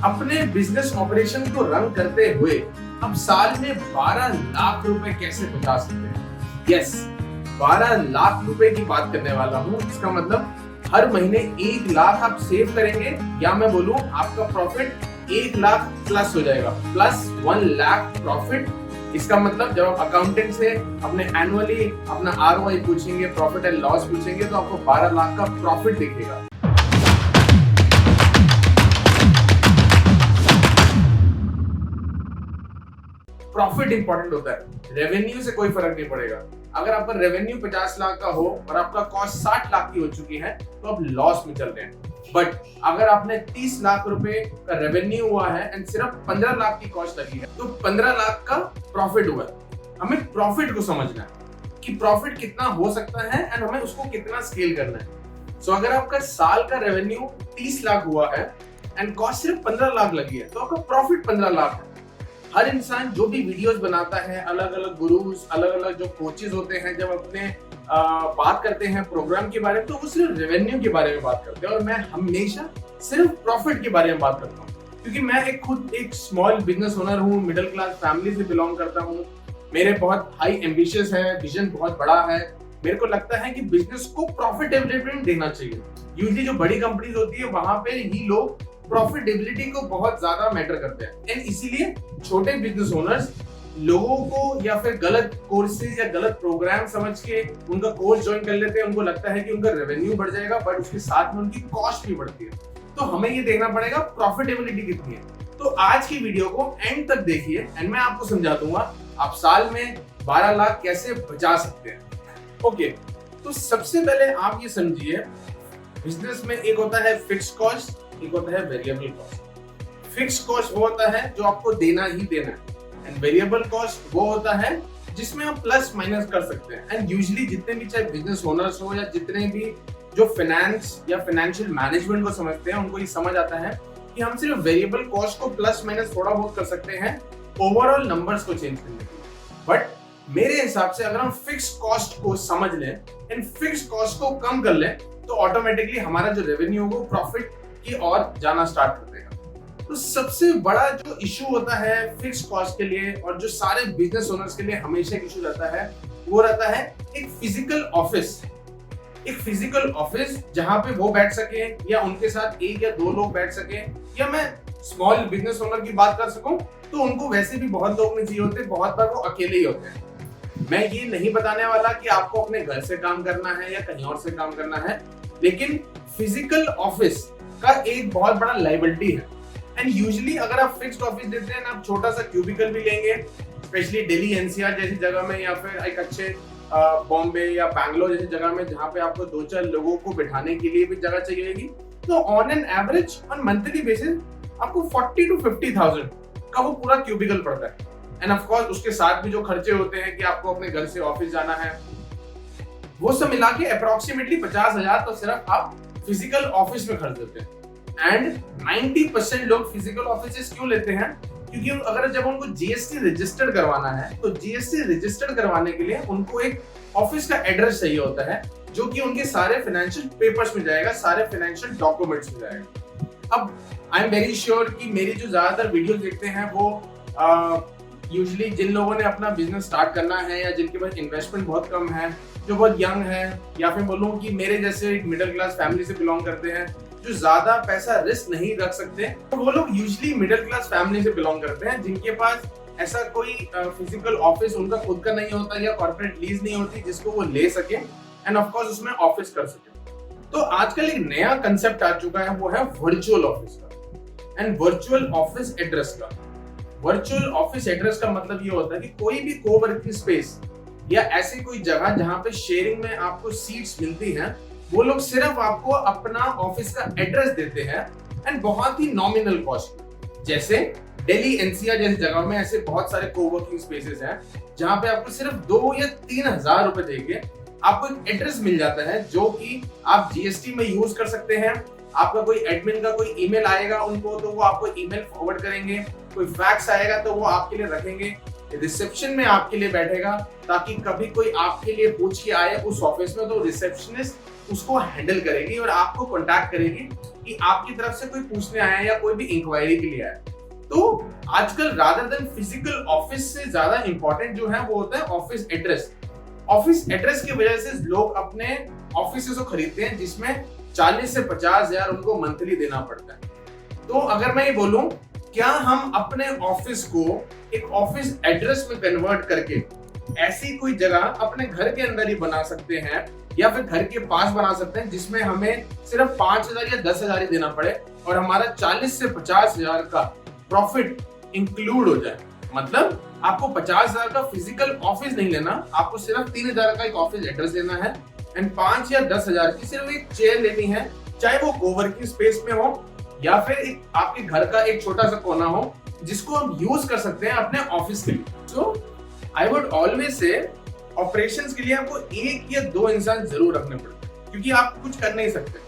अपने business operation को run करते हुए अब साल में 12 लाख रुपए कैसे बचा सकते हैं? यस, 12 लाख रुपए की बात करने वाला हूँ। इसका मतलब हर महीने 1 लाख आप सेव करेंगे, या मैं बोलूं आपका प्रॉफिट 1 लाख प्लस हो जाएगा, प्लस 1 लाख प्रॉफिट। इसका मतलब जब आप अकाउंटेंट से अपने एनुअली अपना ROI पूछेंगे, प्रॉफिट एंड लॉस पूछेंगे, तो आपको 12 लाख का प्रॉफिट दिखेगा। प्रॉफिट इंपॉर्टेंट होता है, रेवेन्यू से कोई फर्क नहीं पड़ेगा। अगर आपका रेवेन्यू 50 लाख का हो और आपका कॉस्ट 60 लाख की हो चुकी है तो आप लॉस में चल रहे हैं। बट अगर आपने 30 लाख रुपए का रेवेन्यू हुआ है एंड सिर्फ 15 लाख की कॉस्ट लगी है तो 15 लाख का प्रॉफिट हुआ है। हमें प्रॉफिट को समझना है कि प्रॉफिट कितना हो सकता है एंड हमें उसको कितना स्केल करना है। सो अगर आपका साल का रेवेन्यू 30 लाख हुआ है एंड कॉस्ट सिर्फ 15 लाख लगी है तो आपका प्रॉफिट 15 लाख है। हर इंसान जो भी वीडियोस बनाता है, अलग अलग गुरुज, अलग अलग जो कोचेज होते हैं, जब अपने बात करते हैं प्रोग्राम के बारे में तो वो सिर्फ रेवेन्यू के बारे में बात करते हैं और मैं हमेशा सिर्फ प्रॉफिट के बारे में बात करता हूँ, क्योंकि मैं खुद एक स्मॉल बिजनेस ओनर हूँ, मिडिल क्लास फैमिली से बिलोंग करता हूँ। मेरे बहुत हाई एम्बिशियस है, विजन बहुत बड़ा है। मेरे को लगता है कि बिजनेस को प्रॉफिटेबिलिटी देना चाहिए। यूजुअली जो बड़ी कंपनीज होती है वहां पे ही लोग प्रॉफिटेबिलिटी को बहुत ज्यादा मैटर करते हैं एंड इसीलिए छोटे बिजनेस ओनर्स लोगों को या फिर गलत कोर्सेज या गलत प्रोग्राम समझ के उनका कोर्स ज्वाइन कर लेते हैं। उनको लगता है कि उनका रेवेन्यू बढ़ जाएगा बट उसके साथ में उनकी कॉस्ट भी बढ़ती है। तो हमें ये देखना पड़ेगा प्रॉफिटेबिलिटी कितनी है। तो आज की वीडियो को एंड तक देखिए एंड मैं आपको समझा दूंगा आप साल में 12 लाख कैसे बचा सकते हैं। ओके, तो सबसे पहले आप ये समझिए, बिजनेस में एक होता है फिक्स कॉस्ट, एक होता है वेरिएबल कॉस्ट। फिक्स कॉस्ट वो होता है जो आपको देना ही देना है एंड वेरिएबल कॉस्ट वो होता है जिसमें आप प्लस माइनस कर सकते हैं। एंड यूजुअली जितने भी चाहे बिजनेस ओनर्स हो या जितने भी जो फाइनेंस या फाइनेंशियल मैनेजमेंट को समझते हैं उनको ये समझ आता है कि हम सिर्फ वेरिएबल कॉस्ट को प्लस माइनस थोड़ा बहुत कर सकते हैं ओवरऑल नंबर्स को चेंज करने के लिए। बट मेरे हिसाब से अगर हम फिक्स कॉस्ट को समझ लें एंड फिक्स कॉस्ट को कम कर लें तो ऑटोमेटिकली हमारा जो रेवेन्यू होगा प्रॉफिट की ओर जाना स्टार्ट कर देगा। तो सबसे बड़ा जो इशू होता है फिक्स कॉस्ट के लिए और जो सारे बिजनेस ओनर्स के लिए हमेशा एक इशू रहता है वो रहता है एक फिजिकल ऑफिस। एक फिजिकल ऑफिस जहां पे वो बैठ सके या उनके साथ 1 या 2 लोग बैठ सके, या मैं स्मॉल बिजनेस ओनर की बात कर सकूं तो उनको वैसे भी बहुत लोग नहीं चाहिए होते, बहुत बार वो अकेले ही होते हैं। मैं ये नहीं बताने वाला कि आपको अपने घर से काम करना है या कहीं और से काम करना है, लेकिन फिजिकल ऑफिस का एक बहुत बड़ा लायबिलिटी है। एंड यूजुअली अगर आप फिक्स्ड ऑफिस देते हैं ना, आप छोटा सा क्यूबिकल भी लेंगे, स्पेशली दिल्ली NCR जैसी जगह में या फिर एक अच्छे बॉम्बे या बैंगलोर जैसी जगह में जहां पे आपको 2-4 लोगों को बिठाने के लिए भी जगह चाहिएगी, तो on an average on monthly basis आपको 40 to 50,000 का वो पूरा क्यूबिकल पड़ता है। एंड ऑफ कोर्स उसके साथ भी जो खर्चे होते हैं कि आपको अपने घर से ऑफिस जाना है, वो सब मिला के अप्रोक्सीमेटली 50,000 तो सिर्फ आप फिजिकल ऑफिस में खर्च देते हैं। एंड 90% लोग फिजिकल ऑफिस क्यों लेते हैं? क्योंकि अगर जब उनको GST रजिस्टर्ड करवाना है तो GST रजिस्टर्ड करवाने के लिए उनको एक ऑफिस का एड्रेस चाहिए होता है जो कि उनके सारे फाइनेंशियल पेपर्स में जाएगा, सारे फाइनेंशियल डॉक्यूमेंट्स में जाएगा। अब आई एम वेरी श्योर कि मेरी जो ज्यादातर वीडियो देखते हैं वो यूजुअली जिन लोगों ने अपना बिजनेस स्टार्ट करना है या जिनके पास इन्वेस्टमेंट बहुत कम है, जो बहुत यंग है, या फिर बोलूं कि मेरे जैसे एक मिडिल क्लास फैमिली से बिलोंग करते हैं जो ज्यादा पैसा रिस्क नहीं रख सकते, तो वो लोग यूजुअली मिडिल क्लास फैमिली से बिलोंग करते हैं जिनके पास ऐसा कोई फिजिकल ऑफिस उनका खुद का नहीं होता या कॉर्पोरेट लीज नहीं होती जिसको वो ले सके एंड ऑफ कोर्स उसमें ऑफिस कर सके। तो आजकल एक नया कंसेप्ट आ चुका है, वो है वर्चुअल ऑफिस का एंड वर्चुअल ऑफिस एड्रेस का। वर्चुअल ऑफिस एड्रेस का मतलब ये होता है कि कोई भी कोवर्किंग स्पेस या ऐसी कोई जगह जहां पे शेयरिंग में आपको सीट्स मिलती हैं, वो लोग सिर्फ आपको अपना ऑफिस का एड्रेस देते हैं एंड बहुत ही नॉमिनल कॉस्ट। जैसे दिल्ली NCR जैसी जगह में ऐसे बहुत सारे कोवर्किंग स्पेसेस हैं जहां पे आपको सिर्फ 2 या 3 हजार रुपए देके आपको एक एड्रेस मिल जाता है जो कि आप GST में यूज कर सकते हैं। आपका कोई एडमिन का कोई ईमेल आएगा उनको तो वो आपको ईमेल फॉरवर्ड करेंगे, कोई फैक्स आएगा तो वो आपके लिए रखेंगे, रिसेप्शन में आपके लिए बैठेगा ताकि कभी कोई आपके लिए पूछ के आए उस ऑफिस में तो रिसेप्शनिस्ट उसको हैंडल करेगी और आपको कांटेक्ट करेगी कि आपकी तरफ से कोई पूछने आया है या कोई भी इंक्वायरी के लिए आया है। तो आजकल रादर देन फिजिकल ऑफिस से ज्यादा इंपॉर्टेंट जो है वो होता है ऑफिस एड्रेस। ऑफिस एड्रेस की वजह से लोग अपने ऑफिस को खरीदते हैं जिसमें 40 से 50 हजार उनको मंथली देना पड़ता है। तो अगर मैं ये बोलूं, क्या हम अपने ऑफिस को एक ऑफिस एड्रेस में कन्वर्ट करके ऐसी कोई जगह अपने घर के अंदर ही बना सकते हैं या फिर घर के पास बना सकते हैं जिसमें हमें सिर्फ 5,000 या 10,000 ही देना पड़े और हमारा 40 से 50,000 का प्रॉफिट इंक्लूड हो जाए। मतलब आपको 50,000 का फिजिकल ऑफिस नहीं लेना, आपको सिर्फ 3,000 का एक ऑफिस एड्रेस लेना है एंड 5 या 10,000 की सिर्फ एक चेयर लेनी है, चाहे वो कोवर्किंग स्पेस में हो या फिर एक आपके घर का एक छोटा सा कोना हो जिसको हम यूज कर सकते हैं अपने ऑफिस के लिए। So I would always say operations के लिए आपको 1 या 2 इंसान जरूर रखने पड़ते हैं क्योंकि आप कुछ कर नहीं सकते।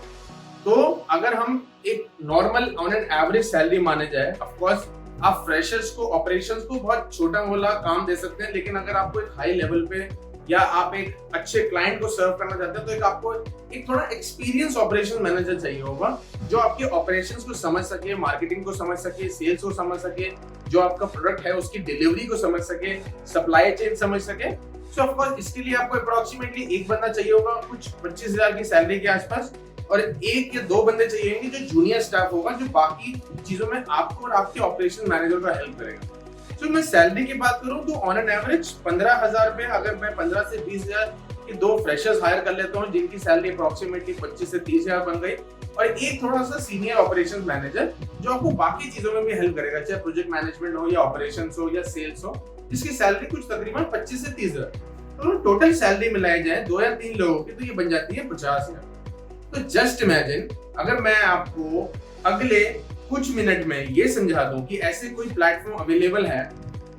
तो अगर हम एक normal on an average salary माने जाए, ऑफ कोर्स आप फ्रेशर्स को ऑपरेशंस को बहुत छोटा मोटा काम दे सकते हैं, लेकिन अगर आपको एक हाई लेवल पे या आप एक अच्छे क्लाइंट को सर्व करना चाहते हैं तो एक आपको एक थोड़ा एक्सपीरियंस ऑपरेशन मैनेजर चाहिए होगा जो आपके ऑपरेशंस को समझ सके, मार्केटिंग को समझ सके, सेल्स को समझ सके, जो आपका प्रोडक्ट है उसकी डिलीवरी को समझ सके, सप्लाई चेन समझ सके। सो ऑफ कोर्स इसके लिए आपको अप्रोक्सीमेटली एक बंदा चाहिए होगा कुछ 25,000 की सैलरी के आसपास, और 1 या 2 बंदे चाहिए होंगे जो जूनियर स्टाफ होगा जो बाकी चीजों में आपको और आपके ऑपरेशन मैनेजर का हेल्प करेगा। तो मैं सैलरी की बात करूं तो ऑन एन एवरेज 15,000 पे अगर मैं 15 से 20,000 के 2 फ्रेशर्स हायर कर लेता हूं जिनकी सैलरी अप्रोक्सीमेटली 25 से 30,000 बन गई, और एक थोड़ा सा सीनियर ऑपरेशंस मैनेजर जो आपको बाकी चीजों में भी हेल्प करेगा, चाहे प्रोजेक्ट मैनेजमेंट हो या ऑपरेशंस हो या सेल्स हो, जिसकी सैलरी कुछ तकरीबन 25 से 30,000। तो टोटल सैलरी मिलाई जाए 2 या 3 लोगों की तो ये बन जाती है 50,000। तो जस्ट इमेजिन अगर मैं आपको अगले कुछ मिनट में ये समझा दूं कि ऐसे कोई प्लेटफॉर्म अवेलेबल है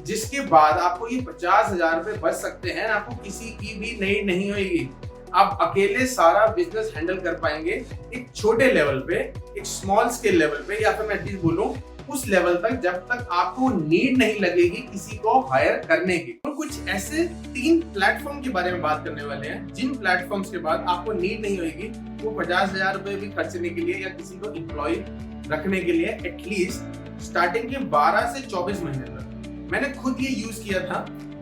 जिसके बाद आपको ये 50,000 रुपए बच सकते हैं, आपको किसी की भी नीड नहीं होगी, आप अकेले सारा बिजनेस हैंडल कर पाएंगे एक छोटे लेवल पे, एक स्मॉल स्केल लेवल पे, या फिर मैं एटलीस्ट बोलूं उस लेवल तक जब तक आपको नीड नहीं लगेगी किसी को हायर करने की। तो कुछ ऐसे 3 प्लेटफॉर्म के बारे में बात करने वाले हैं जिन प्लेटफॉर्म्स के बाद आपको नीड नहीं होगी वो 50,000 रुपए भी खर्चने के लिए या किसी को एम्प्लॉय रखने के लिए एटलीस्ट स्टार्टिंग के 12 से 24 महीने तक। मैंने खुद ये यूज किया था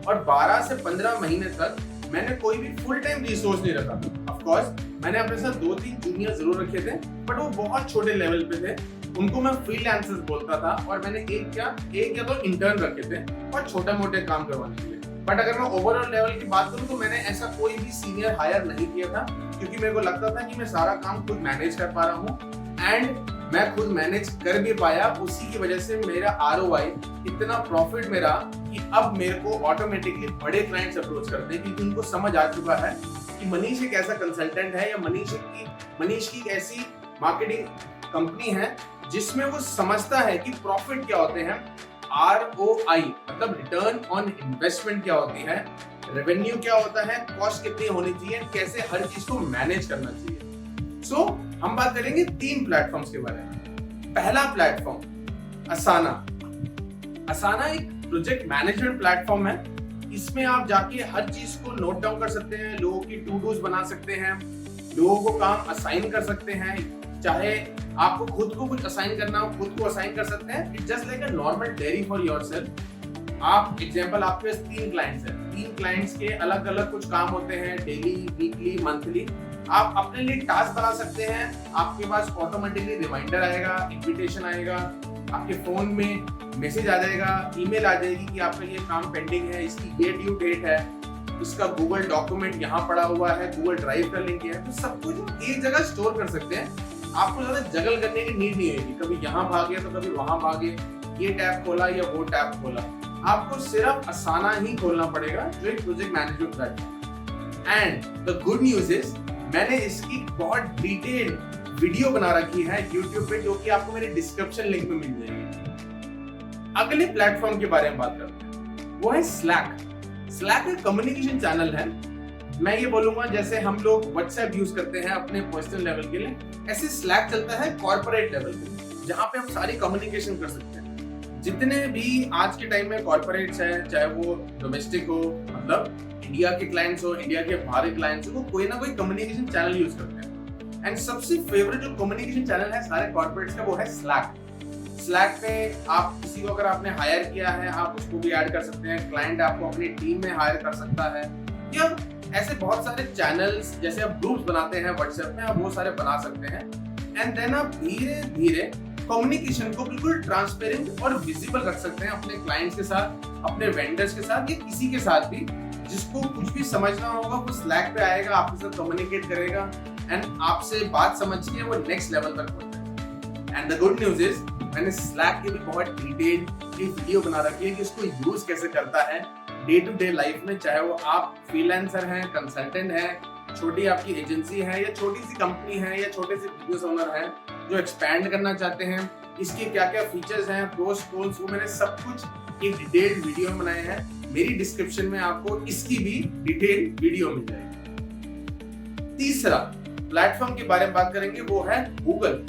और 12 से 15 महीने तक मैंने कोई भी फुल टाइम रिसोर्स नहीं रखा था। ऑफ कोर्स मैंने अपने साथ 2-3 जूनियर जरूर रखे थे बट वो बहुत छोटे लेवल पे थे, उनको मैं फ्रीलांसर्स बोलता था, और मैंने एक या 2 इंटर्न रखे थे और छोटे मोटे काम करवाने के लिए। बट अगर मैं ओवरऑल लेवल की बात करूं तो मैंने ऐसा कोई भी सीनियर हायर नहीं किया था क्योंकि मेरे को लगता था कि मैं सारा काम खुद मैनेज कर पा रहा हूँ एंड मैं खुद मैनेज कर भी पाया। उसी की वजह से मेरा ROI इतना प्रॉफिट मेरा कि अब मेरे को ऑटोमेटिकली बड़े क्लाइंट्स अप्रोच करते हैं क्योंकि उनको समझ आ चुका है कि मनीष एक ऐसा कंसल्टेंट है या मनीष की ऐसी मार्केटिंग कंपनी है जिसमें वो समझता है कि प्रॉफिट क्या होते हैं, ROI मतलब रिटर्न ऑन इन्वेस्टमेंट क्या होती है, रेवेन्यू क्या होता है, कॉस्ट कितनी होनी चाहिए, कैसे हर चीज को मैनेज करना चाहिए। सो हम बात करेंगे 3 प्लेटफॉर्म्स के बारे में। पहला प्लेटफॉर्म असाना एक प्रोजेक्ट मैनेजमेंट प्लेटफॉर्म है। इसमें आप जाके हर चीज को नोट डाउन कर सकते हैं, लोगों की टू डूज बना सकते हैं, लोगों को काम असाइन कर सकते हैं, चाहे आपको खुद को कुछ असाइन करना हो खुद को असाइन कर सकते हैं। It's just like a normal diary for yourself. आप एग्जांपल आपके पास 3 क्लाइंट्स हैं, 3 क्लाइंट्स के अलग अलग कुछ काम होते हैं, डेली, वीकली, मंथली। आप अपने लिए टास्क बना सकते हैं, आपके पास ऑटोमेटिकली रिमाइंडर आएगा, इन्विटेशन आएगा, आपके फोन में मैसेज आ जाएगा, ईमेल आ जाएगी कि आपका ये काम पेंडिंग है, इसकी ये ड्यू डेट है, इसका गूगल डॉक्यूमेंट यहाँ पड़ा हुआ है, गूगल ड्राइव का लिंक है। तो सब कुछ एक जगह स्टोर कर सकते हैं, आपको ज्यादा जगल करने की नीड नहीं होगी, कभी यहाँ भागे तो कभी वहां भागे, ये टैब खोला या वो टैब खोला। आपको सिर्फ असाना ही खोलना पड़ेगा जो एक project management platform. And the good news is मैंने इसकी बहुत डिटेल्ड वीडियो बना रखी है YouTube पे जो कि आपको मेरे डिस्क्रिप्शन लिंक में मिल जाएगी। अगले प्लेटफॉर्म के बारे में बात करते हैं, वो है स्लैक एक कम्युनिकेशन चैनल है। मैं ये बोलूंगा जैसे हम लोग WhatsApp यूज करते हैं अपने पर्सनल लेवल के लिए, ऐसे स्लैक चलता है कॉर्पोरेट लेवल पे जहाँ पे हम सारी कम्युनिकेशन कर सकते हैं। जितने भी आज के टाइम में कॉर्पोरेट्स हैं, चाहे वो डोमेस्टिक हो मतलब इंडिया के क्लाइंट्स हो, इंडिया के बाहर के क्लाइंट्स हो, कोई ना कोई कम्युनिकेशन चैनल यूज करते हैं। एंड सबसे फेवरेट जो कम्युनिकेशन चैनल है सारे कॉर्पोरेट्स का वो है स्लैक। स्लैक पे आप किसी को अगर आपने हायर किया है आप उसको भी ऐड कर सकते हैं, क्लाइंट आपको अपनी टीम में हायर कर सकता है, या ऐसे बहुत सारे चैनल्स जैसे आप ग्रुप्स बनाते हैं व्हाट्सएप में, आप वो सारे बना सकते हैं। एंड देन आप धीरे धीरे कम्युनिकेशन को बिल्कुल ट्रांसपेरेंट और विजिबल रख सकते हैं अपने क्लाइंट्स के साथ, अपने वेंडर्स के साथ, या किसी के साथ भी जिसको कुछ भी समझना होगा वो स्लैक पे आएगा, आपके साथ कम्युनिकेट करेगा एंड आपसे बात समझ के वो नेक्स्ट लेवल तक पहुंचेगा। And the good news is मैंने स्लैक की भी बहुत डिटेल्ड वीडियो बना रखी है कि इसको यूज कैसे करता है डे टू डे लाइफ में, चाहे वो आप फ्रीलांसर हैं, कंसल्टेंट हैं, छोटी आपकी एजेंसी है, या छोटी सी कंपनी है, या छोटे से बिजनेस ओनर हैं जो एक्सपैंड करना चाहते हैं। इसके क्या क्या फीचर्स हैं, प्रोस कॉन्स, वो मैंने सब कुछ एक डिटेल्ड वीडियो में बनाए हैं। मेरी डिस्क्रिप्शन में आपको इसकी भी डिटेल्ड वीडियो मिल जाएगी। तीसरा प्लेटफॉर्म के बारे में बात करेंगे, वो है गूगल।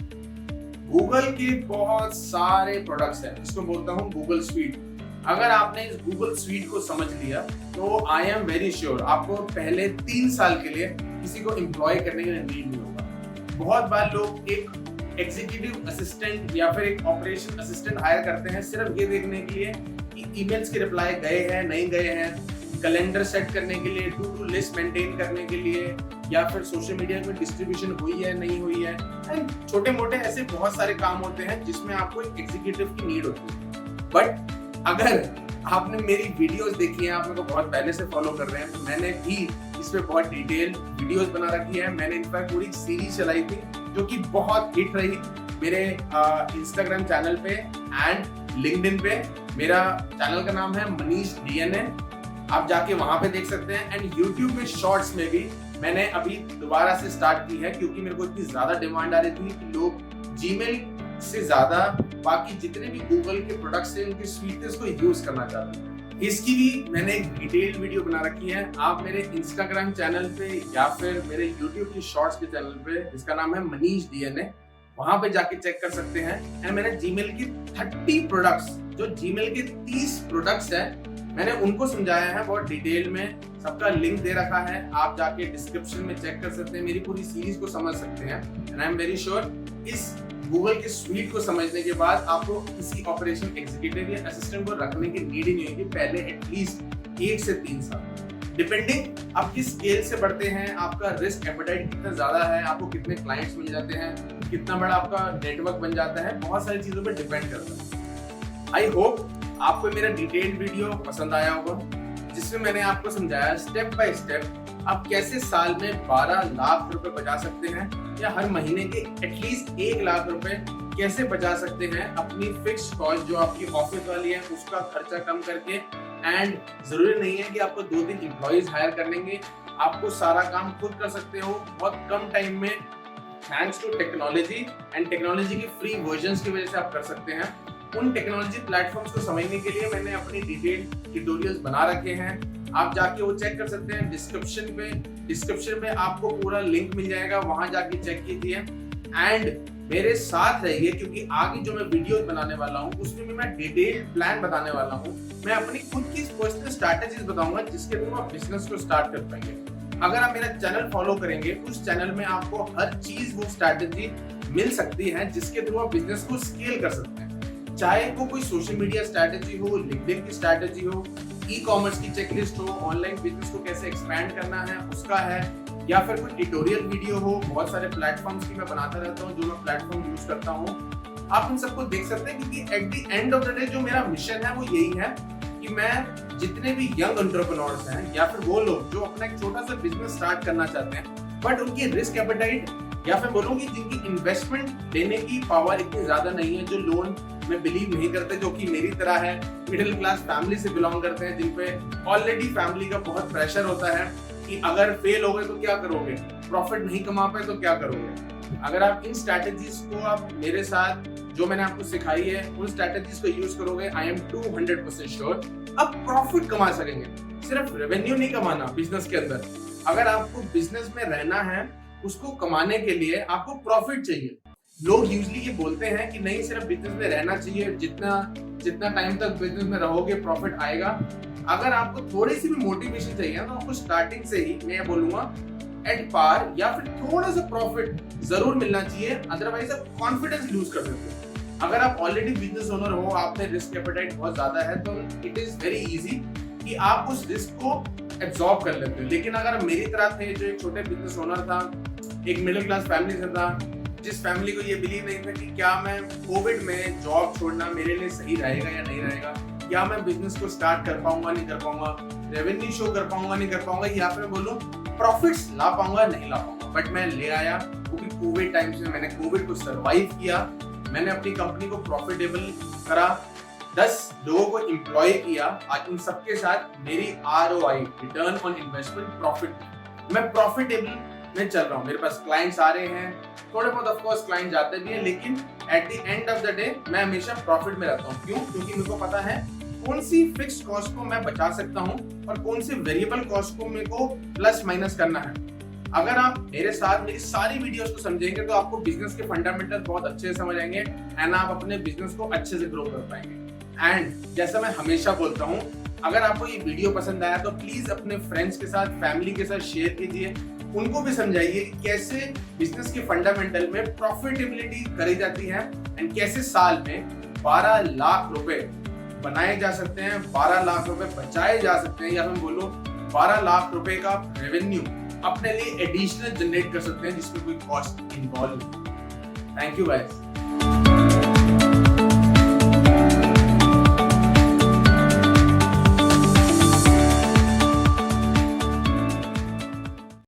गूगल के बहुत सारे प्रोडक्ट्स हैं, इसको बोलता हूँ गूगल स्वीट। अगर आपने इस गूगल स्वीट को समझ लिया तो आई एम वेरी श्योर आपको पहले 3 साल के लिए किसी को एम्प्लॉय करने के लिए नीड नहीं होगा। बहुत बार लोग एक एग्जीक्यूटिव असिस्टेंट या फिर एक ऑपरेशन असिस्टेंट हायर करते हैं सिर्फ ये देखने के लिए कि ईमेल्स के रिप्लाई गए हैं नहीं गए हैं, कैलेंडर सेट करने के लिए, टू डू लिस्ट मेंटेन करने के लिए, या फिर सोशल मीडिया में डिस्ट्रीब्यूशन हुई है नहीं हुई है। एंड छोटे मोटे ऐसे बहुत सारे काम होते हैं जिसमें आपको एक एग्जीक्यूटिव की नीड होती है। बट अगर आपने मेरी वीडियोस देखी हैं, आप मेरे को बहुत पहले से फॉलो कर रहे हैं, तो मैंने भी इस पे बहुत डिटेल वीडियोस बना रखी है। मैंने इनफैक्ट पूरी सीरीज चलाई थी जो कि बहुत हिट रही मेरे इंस्टाग्राम चैनल पे एंड लिंक्डइन पे। मेरा चैनल का नाम है मनीष डीएनए, आप जाके वहां पे देख सकते हैं। एंड यूट्यूब में शॉर्ट्स में भी मैंने अभी दोबारा से स्टार्ट की है क्योंकि मेरे को इतनी ज्यादा डिमांड आ रही थी कि लोग जीमेल से ज्यादा बाकी जितने भी गूगल के प्रोडक्ट्स हैं उनकी स्वीटनेस को यूज करना चाहते हैं। इसकी भी मैंने एक डिटेल्ड वीडियो बना रखी है। आप मेरे इंस्टाग्राम चैनल पे या फिर मेरे यूट्यूब की शॉर्ट्स के चैनल पे, जिसका नाम है मनीष डीएनए, वहां पे जाके चेक कर सकते हैं। एंड मैंने जीमेल की 30 प्रोडक्ट्स, जो जीमेल के 30 प्रोडक्ट्स हैं, मैंने उनको समझाया है बहुत डिटेल में, सबका लिंक दे रखा है, आप जाके डिस्क्रिप्शन में चेक कर सकते हैं, मेरी पूरी सीरीज को समझ सकते हैं। And I am very sure इस गूगल के स्वीट को समझने के बाद आपको किसी ऑपरेशन एग्जीक्यूटिव या असिस्टेंट को रखने की नीड ही नहीं होगी पहले एटलीस्ट 1 से 3 साल। डिपेंडिंग आप किस स्केल से बढ़ते हैं, आपका रिस्क एपेटाइट कितना ज्यादा है, आपको कितने क्लाइंट्स मिल जाते हैं, कितना बड़ा आपका नेटवर्क बन जाता है, बहुत सारी चीजों पर डिपेंड करता है। आई होप आपको मेरा डिटेल्ड वीडियो पसंद आया होगा, जिसमें मैंने आपको समझाया स्टेप बाय स्टेप आप कैसे साल में 12 लाख रुपए बचा सकते हैं, या हर महीने के एटलीस्ट 1 लाख रुपए कैसे बचा सकते हैं अपनी फिक्स्ड कॉस्ट जो आपकी ऑफिस वाली है उसका खर्चा कम करके। एंड जरूरी नहीं है कि आपको 2-3 एम्प्लॉइज हायर करनेंगे, आपको सारा काम खुद कर सकते हो बहुत कम टाइम में, thanks to technology and technology की फ्री वर्जन्स की वजह से आप कर सकते हैं। उन टेक्नोलॉजी प्लेटफॉर्म्स को समझने के लिए मैंने अपनी डिटेल्ड ट्यूटोरियल्स बना रखे हैं, आप जाके वो चेक कर सकते हैं। डिस्क्रिप्शन में आपको पूरा लिंक मिल जाएगा, वहां जाके चेक कीजिए एंड मेरे साथ रहिए क्योंकि आगे जो मैं वीडियो बनाने वाला हूँ उसमें भी मैं डिटेल्ड प्लान बताने वाला हूँ। मैं अपनी खुद की पर्सनल स्ट्रैटेजीज बताऊंगा जिसके थ्रू आप बिजनेस को स्टार्ट कर पाएंगे। अगर आप मेरा चैनल फॉलो करेंगे उस चैनल में आपको हर चीज वो स्ट्रैटेजी मिल सकती है जिसके थ्रू आप बिजनेस को स्केल कर सकते हैं, चाहे वो कोई सोशल मीडिया स्ट्रैटेजी हो, लिंक्डइन की स्ट्रैटेजी हो, ई कॉमर्स की चेकलिस्ट हो, ऑनलाइन बिजनेस को कैसे एक्सपैंड करना है उसका है, या फिर कोई ट्यूटोरियल वीडियो हो। बहुत सारे प्लेटफॉर्म्स की मैं बनाता रहता हूँ जो मैं प्लेटफॉर्म यूज करता हूँ, आप उन सबको देख सकते हैं क्योंकि at the end of the day जो मेरा मिशन है वो यही है कि मैं जितने भी यंग एंटरप्रेन्योर्स हैं या फिर वो लोग जो अपना एक छोटा सा बिजनेस स्टार्ट करना चाहते हैं बट उनकी रिस्क एपेटाइट या फिर बोलूंगी जिनकी इन्वेस्टमेंट लेने की पावर इतनी ज्यादा नहीं है, जो लोन में बिलीव नहीं करते, जो कि मेरी तरह है, मिडिल क्लास फैमिली से बिलोंग करते हैं, जिन पे ऑलरेडी फैमिली का बहुत प्रेशर होता है कि अगर फेल हो गए तो क्या करोगे, प्रॉफिट नहीं कमा पाए तो क्या करोगे। अगर आप इन स्ट्रैटेजीज को आप मेरे साथ जो मैंने आपको सिखाई है उन स्ट्रैटेजीज को यूज करोगे, आई एम 200% श्योर आप प्रॉफिट कमा सकेंगे। सिर्फ रेवेन्यू नहीं कमाना बिजनेस के अंदर, अगर आपको बिजनेस में रहना है उसको कमाने के लिए आपको प्रॉफिट चाहिए। लोग यूजली ये बोलते हैं कि नहीं सिर्फ बिजनेस में रहना चाहिए, जितना टाइम तक बिजनेस में रहोगे प्रॉफिट आएगा। अगर आपको थोड़ी सी भी मोटिवेशन चाहिए तो आपको स्टार्टिंग से ही मैं बोलूंगा एट पार या फिर थोड़ा सा प्रॉफिट जरूर मिलना चाहिए, अदरवाइज आप कॉन्फिडेंस लूज कर सकते हो। अगर आप ऑलरेडी बिजनेस ओनर हो, आप में रिस्क एपेटाइट बहुत ज्यादा है, तो इट इज वेरी इजी कि आप उस रिस्क को एब्जॉर्ब कर लेते हो। लेकिन अगर मेरी तरह थे, जो एक छोटे बिजनेस ओनर था, एक मिडिल क्लास फैमिली से था, जिस फैमिली को ये बिलीव नहीं था कि क्या मैं कोविड में जॉब छोड़ना मेरे लिए सही रहेगा या नहीं रहेगा, क्या मैं बिजनेस को स्टार्ट कर पाऊंगा नहीं कर पाऊंगा, रेवेन्यू शो कर पाऊंगा नहीं कर पाऊंगा, या फिर बोलूं प्रॉफिट्स ला पाऊंगा नहीं ला पाऊंगा, बट मैं ले आया। क्योंकि कोविड टाइम्स में मैंने कोविड को सरवाइव किया, मैंने अपनी कंपनी को प्रॉफिटेबल करा, 10 लोगों को एम्प्लॉय किया। आज उन सबके साथ मेरी ROI, return on investment, profit, मैं प्रॉफिटेबल में चल रहा हूँ। मेरे पास क्लाइंट्स आ रहे हैं, थोड़े बहुत ऑफ कोर्स क्लाइंट जाते भी हैं, लेकिन at the end of the day मैं हमेशा प्रॉफिट में रहता हूँ। क्यों? क्योंकि मेरे को पता है कौन सी फिक्स्ड कॉस्ट को मैं बचा सकता हूँ और कौन सी वेरिएबल कॉस्ट को मेरे को प्लस माइनस करना है। अगर आप मेरे साथ मेरी सारी वीडियोस को समझेंगे तो आपको बिजनेस के फंडामेंटल बहुत अच्छे से समझ आएंगे एंड आप अपने बिजनेस को अच्छे से ग्रो कर पाएंगे। एंड जैसा मैं हमेशा बोलता हूँ, अगर आपको ये वीडियो पसंद आया तो प्लीज अपने फ्रेंड्स के साथ, फैमिली के साथ शेयर कीजिए, उनको भी समझाइए कि कैसे बिजनेस के फंडामेंटल में प्रॉफिटेबिलिटी करी जाती है एंड कैसे साल में 12 लाख रुपए बनाए जा सकते हैं, 12 लाख रुपए बचाए जा सकते हैं, या फिर बोलो 12 लाख रुपए का रेवेन्यू अपने लिए एडिशनल जनरेट कर सकते हैं जिसमें कोई कॉस्ट इन्वॉल्व नहीं। Thank you guys.